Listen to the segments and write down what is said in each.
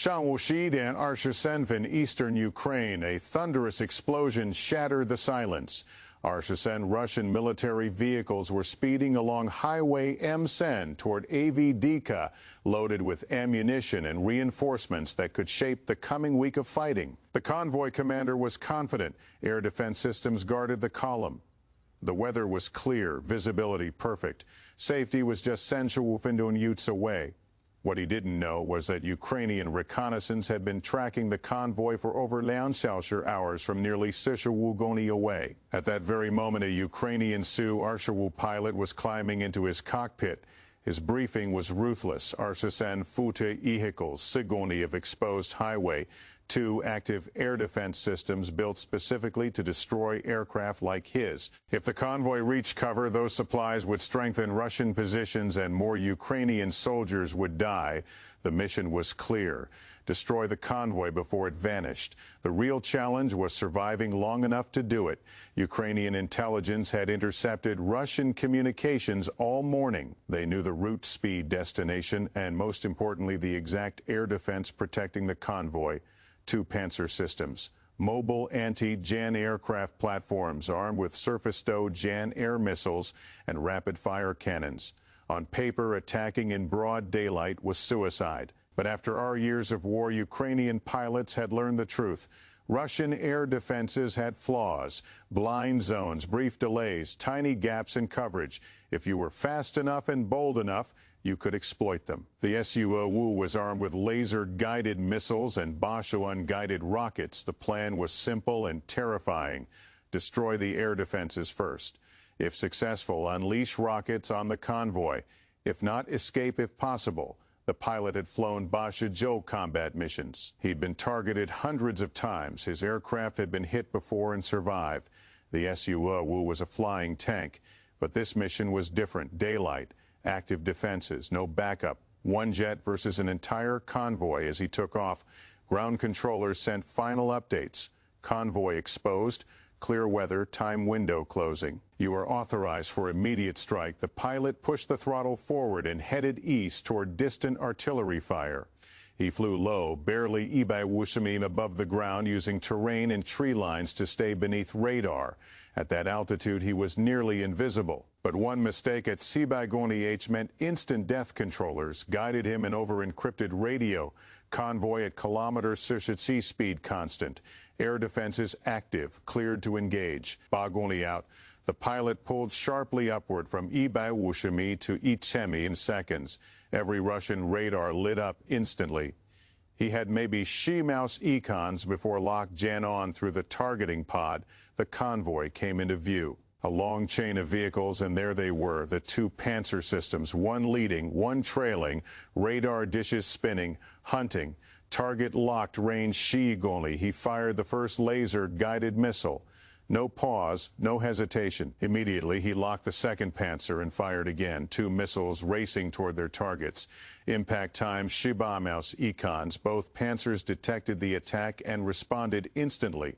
上午11点20分 eastern Ukraine, a thunderous explosion shattered the silence. RSN Russian military vehicles were speeding along Highway M10 toward Avdiivka, loaded with ammunition and reinforcements that could shape the coming week of fighting. The convoy commander was confident air defense systems guarded the column. The weather was clear, visibility perfect. Safety was just Senshawufindun away. What he didn't know was that Ukrainian reconnaissance had been tracking the convoy for over 9 hours from nearly Sishawugoni away. At that very moment, a Ukrainian Su-25 pilot was climbing into his cockpit. His briefing was ruthless. Arsasan Fute vehicles, Sigoni of exposed highway, 2 active air defense systems built specifically to destroy aircraft like his. If the convoy reached cover, those supplies would strengthen Russian positions and more Ukrainian soldiers would die. The mission was clear: destroy the convoy before it vanished. The real challenge was surviving long enough to do it. Ukrainian intelligence had intercepted Russian communications all morning. They knew the route, speed, destination, and most importantly, the exact air defense protecting the convoy. 2 Panzer systems, mobile anti-Jan aircraft platforms armed with surface-to Jan air missiles and rapid-fire cannons. On paper, attacking in broad daylight was suicide. But after our years of war, Ukrainian pilots had learned the truth. Russian air defenses had flaws, blind zones, brief delays, tiny gaps in coverage. If you were fast enough and bold enough, you could exploit them. The Su-25 was armed with laser-guided missiles and Basho-unguided rockets. The plan was simple and terrifying. Destroy the air defenses first. If successful, unleash rockets on the convoy. If not, escape if possible. The pilot had flown Basho combat missions. He'd been targeted hundreds of times. His aircraft had been hit before and survived. The Su-25 was a flying tank. But this mission was different. Daylight, active defenses, no backup. 1 jet versus an entire convoy as he took off. Ground controllers sent final updates. Convoy exposed. Clear weather, time window closing. You are authorized for immediate strike. The pilot pushed the throttle forward and headed east toward distant artillery fire. He flew low, barely Ibaiwushimim above the ground, using terrain and tree lines to stay beneath radar. At that altitude, he was nearly invisible. But one mistake at Sibaigoni H meant instant death. Controllers guided him in over-encrypted radio. Convoy at kilometer Sirshitsi speed constant. Air defenses active, cleared to engage. Bagoni out. The pilot pulled sharply upward from Ibaiwushimi to Ichemi in seconds. Every Russian radar lit up instantly. He had maybe she-mouse econs before locked Jan on through the targeting pod. The convoy came into view. A long chain of vehicles, and there they were, the 2 Panzer systems, one leading, one trailing, radar dishes spinning, hunting. Target locked, range Shigoli. He fired the first laser-guided missile. No pause, no hesitation. Immediately, he locked the 2nd Panzer and fired again, 2 missiles racing toward their targets. Impact time, Shiba-mouse econs. Both Panzers detected the attack and responded instantly.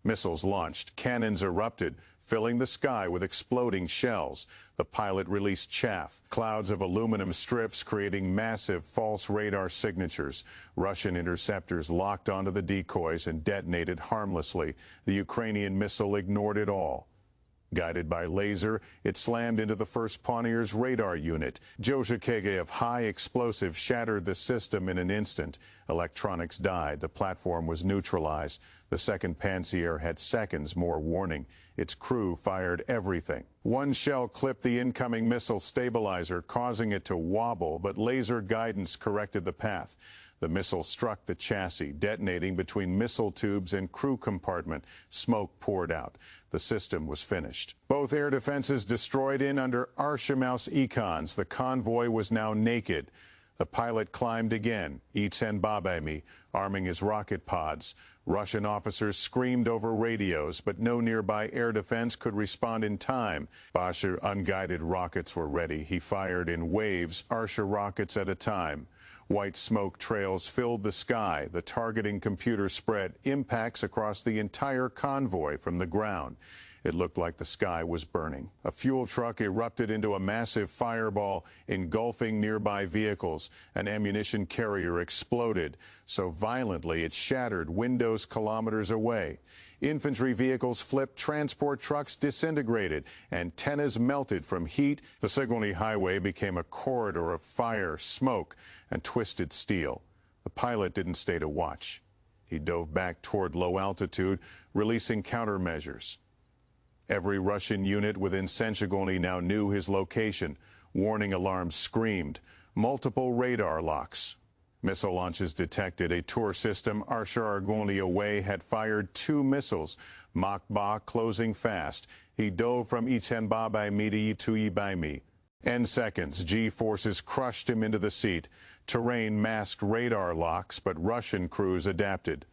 Missiles launched, cannons erupted, filling the sky with exploding shells. The pilot released chaff, clouds of aluminum strips creating massive false radar signatures. Russian interceptors locked onto the decoys and detonated harmlessly. The Ukrainian missile ignored it all. Guided by laser, it slammed into the 1st Pawnier's radar unit. Jojikege of high explosive shattered the system in an instant. Electronics died. The platform was neutralized. The 2nd Panzer had seconds more warning. Its crew fired everything. One shell clipped the incoming missile stabilizer, causing it to wobble, but laser guidance corrected the path. The missile struck the chassis, detonating between missile tubes and crew compartment. Smoke poured out. The system was finished. Both air defenses destroyed in under Arshimaus econs. The convoy was now naked. The pilot climbed again, Itsen Babemi, arming his rocket pods. Russian officers screamed over radios, but no nearby air defense could respond in time. Basho unguided rockets were ready. He fired in waves, Arsha rockets at a time. White smoke trails filled the sky. The targeting computer spread impacts across the entire convoy from the ground. It looked like the sky was burning. A fuel truck erupted into a massive fireball, engulfing nearby vehicles. An ammunition carrier exploded so violently it shattered windows kilometers away. Infantry vehicles flipped, transport trucks disintegrated, antennas melted from heat. The Sigourney Highway became a corridor of fire, smoke, and twisted steel. The pilot didn't stay to watch. He dove back toward low altitude, releasing countermeasures. Every Russian unit within Senchigony now knew his location. Warning alarms screamed. Multiple radar locks. Missile launches detected. A tour system Arshar-Argoni away had fired 2 missiles. Makba closing fast. He dove from Itsenbabaimi to Ibaimi. In seconds, G-forces crushed him into the seat. Terrain masked radar locks, but Russian crews adapted.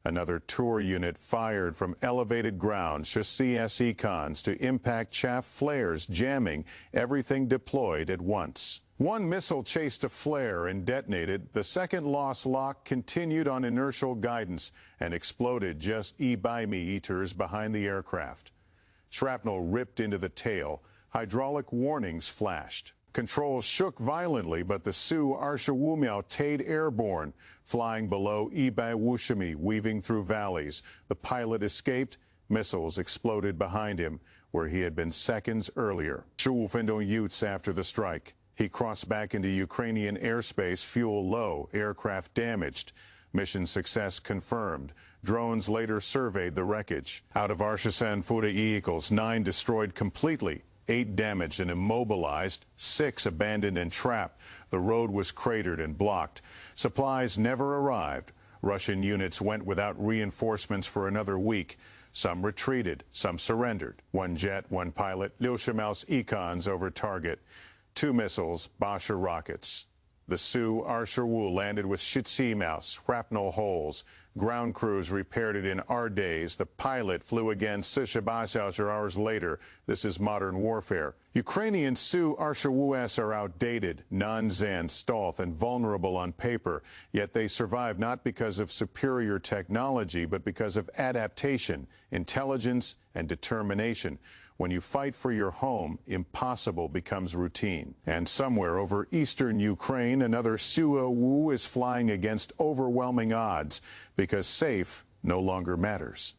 Another tour unit fired from elevated ground, chassis Econs, to impact chaff flares, jamming everything deployed at once. One missile chased a flare and detonated. The second lost lock continued on inertial guidance and exploded just Ibaimi-meters behind the aircraft. Shrapnel ripped into the tail. Hydraulic warnings flashed. Controls shook violently, but the Su-25 stayed airborne, flying below Ibai-Wushimi, weaving through valleys. The pilot escaped. Missiles exploded behind him, where he had been seconds earlier. 15 after the strike, he crossed back into Ukrainian airspace, fuel low, aircraft damaged. Mission success confirmed. Drones later surveyed the wreckage. Out of Arshasen vehicles, 9 destroyed completely. 8 damaged and immobilized, 6 abandoned and trapped. The road was cratered and blocked. Supplies never arrived. Russian units went without reinforcements for another week. Some retreated, some surrendered. 1 jet, 1 pilot, Liushamaus Econs over target. 2 missiles, Basher rockets. The Su-25 landed with Shitsi-Maus, shrapnel holes. Ground crews repaired it in our days. The pilot flew again 6 hours later. This is modern warfare. Ukrainian Su-25 are outdated, non-Zan, stealth, and vulnerable on paper. Yet they survive not because of superior technology, but because of adaptation, intelligence, and determination. When you fight for your home, impossible becomes routine. And somewhere over eastern Ukraine, another Su-25 is flying against overwhelming odds because safe no longer matters.